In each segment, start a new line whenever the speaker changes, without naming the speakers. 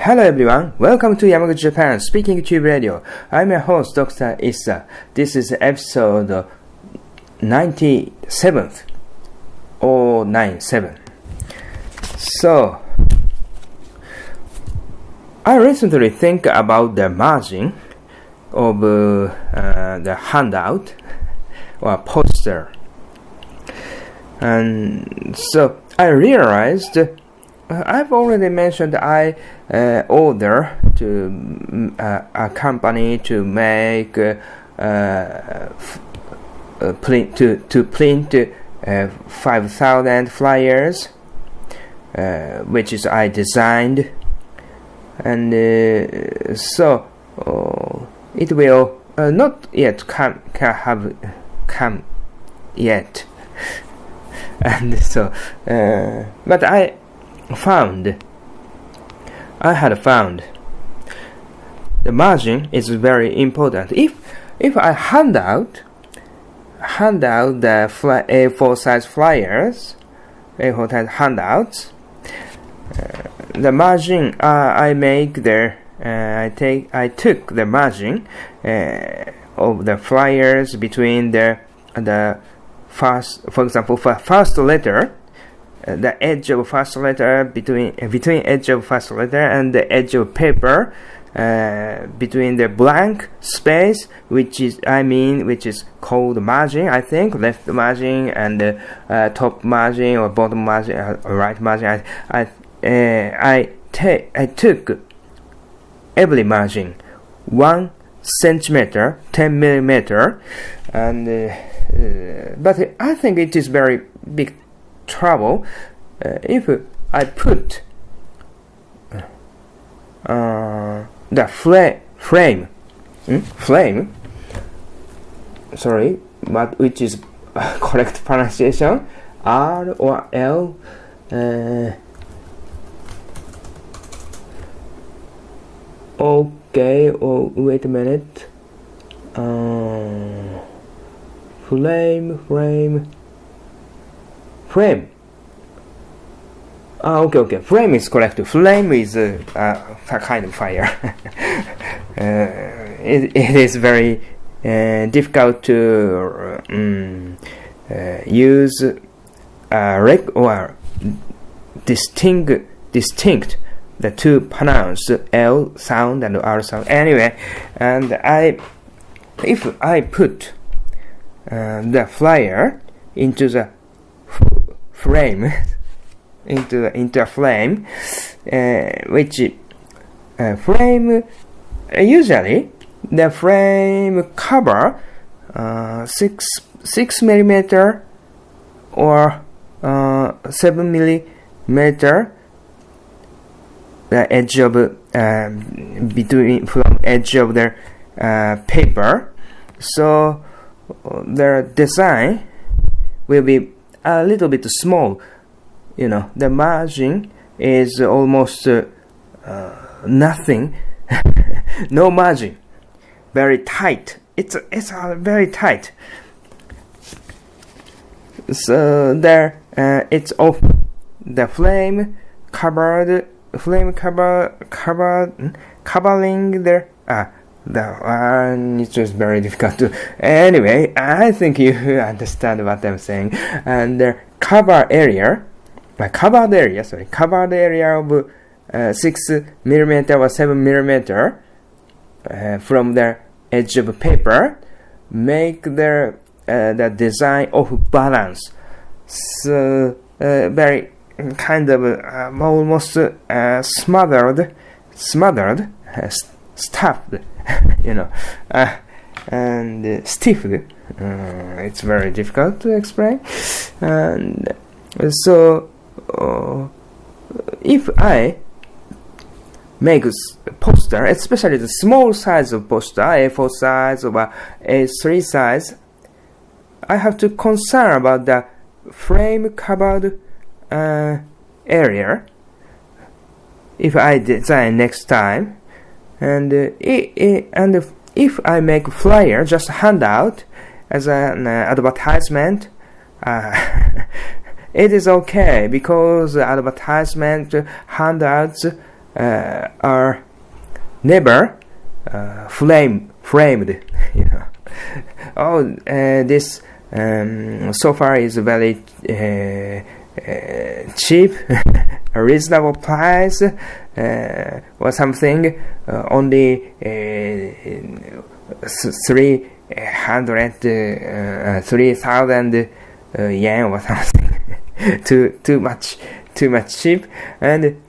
Hello everyone, welcome to Yamaguchi Japan Speaking Tube Radio. I'm your host, Dr. Issa. This is episode 97th or 97. So, I recently think about the margin of the handout or poster. And so, I realized I've already mentioned I order to a company to make print 5,000 flyers, which is I designed, and so it will not yet come yet, and so but I had found the margin is very important. If I hand out the A4 size flyers, A4 size handouts, the margin I make there, I took the margin of the flyers between the first, for example, for first letter. The edge of first letter between edge of first letter and the edge of paper, between the blank space, which is called margin. I think left margin and top margin or bottom margin, right margin. I took every margin 1 centimeter, 10 millimeter, and but I think it is very big trouble if I put the frame, sorry, but which is correct pronunciation, R or L, okay, oh wait a minute, frame. Okay. Frame is correct. Flame is a kind of fire. It is very difficult to use or distinct the two pronouns, L sound and R sound. Anyway, and if I put the flyer into the frame, into a frame, which frame usually the frame cover 6 millimeter or 7 millimeter the edge of from edge of the paper, so their design will be a little bit small. The margin is almost nothing. No margin. Very tight. It's very tight. So there, it's off. The flame covering the it's just very difficult to. Anyway, I think you understand what I'm saying. And the covered area of 6 millimeter or 7 millimeter from the edge of paper make the design off balance. So very kind of almost smothered, stuffed, and stiff. It's very difficult to explain. And so if I make a poster, especially the small size of poster, A4 size or A3 size, I have to concern about the frame covered area if I design next time. And if I make flyer, just handout as an advertisement, it is okay, because advertisement handouts are never framed. This sofa is very cheap, a reasonable price, or something, only 3,000 yen or something. too much cheap. And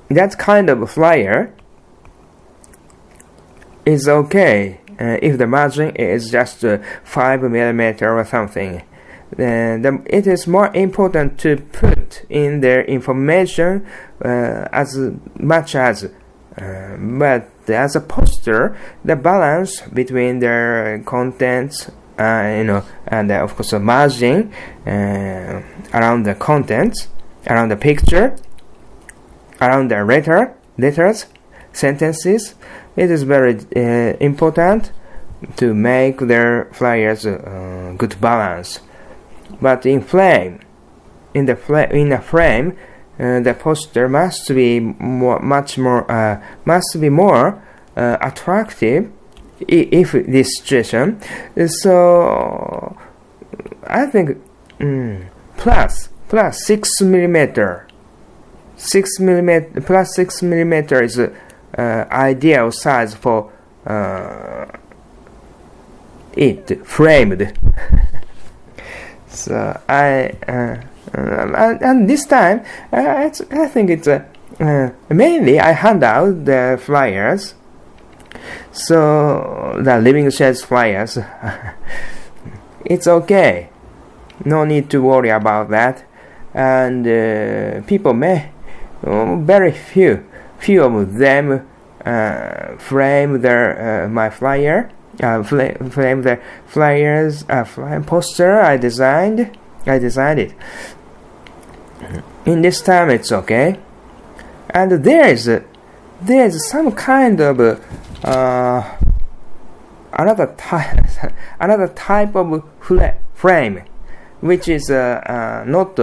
that kind of flyer is okay if the margin is just 5 millimeter or something. Then it is more important to put in their information as much as but as a poster, the balance between their contents, and of course the margin around the contents, around the picture, around the letters, sentences. It is very important to make their flyers good balance. But in a frame, the poster must be more attractive if this situation. So I think plus 6 millimeter plus 6 millimeter is ideal size for it framed. So and this time I think it's mainly I hand out the flyers, so the living sheds flyers. It's okay, no need to worry about that. And people may very few of them frame their my flyer. Frame the flyers, poster I designed it. In this time it's okay. And there's some kind of another type of frame, which is not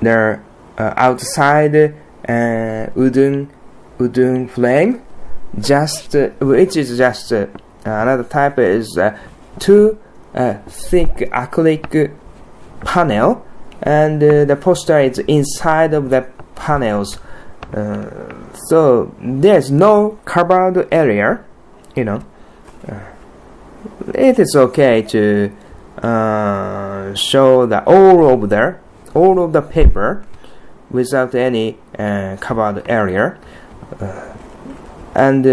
the outside wooden frame. Which is just another type is too thick acrylic panel, and the poster is inside of the panels, so there's no covered area. It is okay to show the all of the paper without any covered area. And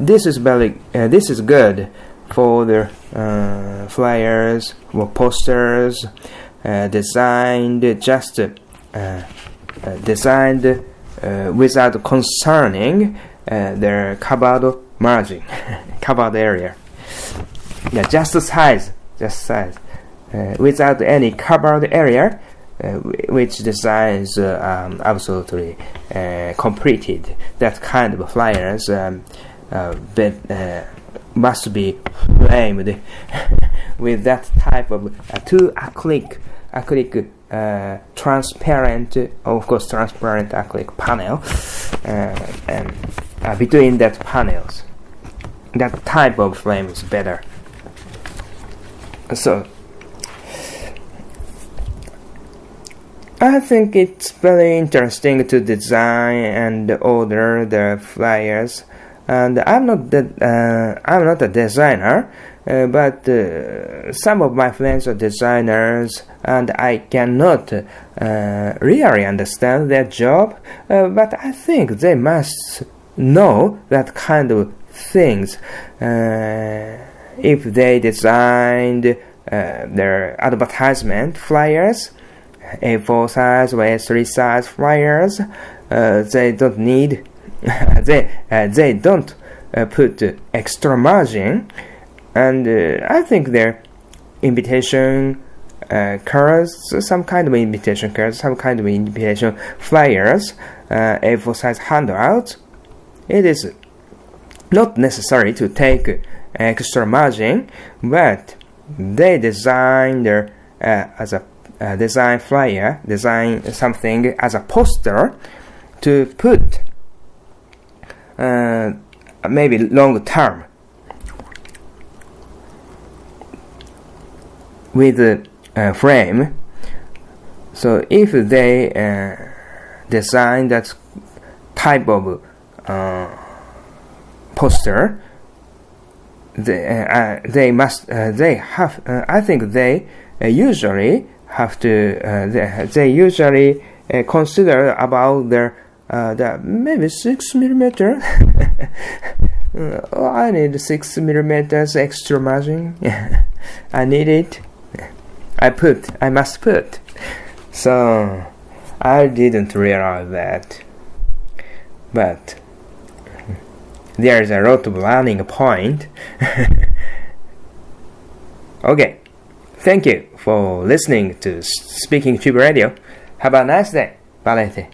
this is good for the flyers or posters designed without concerning their covered margin, covered area. Just size, without any covered area. Which designs absolutely completed. That kind of flyers must be framed with that type of too acrylic transparent acrylic panel and between that panels. That type of frame is better. So I think it's very interesting to design and order the flyers. And I'm not a designer, but some of my friends are designers, and I cannot really understand their job. But I think they must know that kind of things. If they designed their advertisement flyers, A4 size or A3 size flyers, they don't need they don't put extra margin, and I think their invitation cards, some kind of invitation flyers, A4 size handouts, it is not necessary to take extra margin, but they design their as a design flyer, design something as a poster to put maybe long term with a frame. So if they design that type of poster, they must they have I think they usually have to they usually consider about their the maybe 6mm. Oh, I need 6mm extra margin. I need it. I must put. So I didn't realize that, but there's a lot of learning point. Okay, thank you for listening to Speaking Tube Radio. Have a nice day. Bye.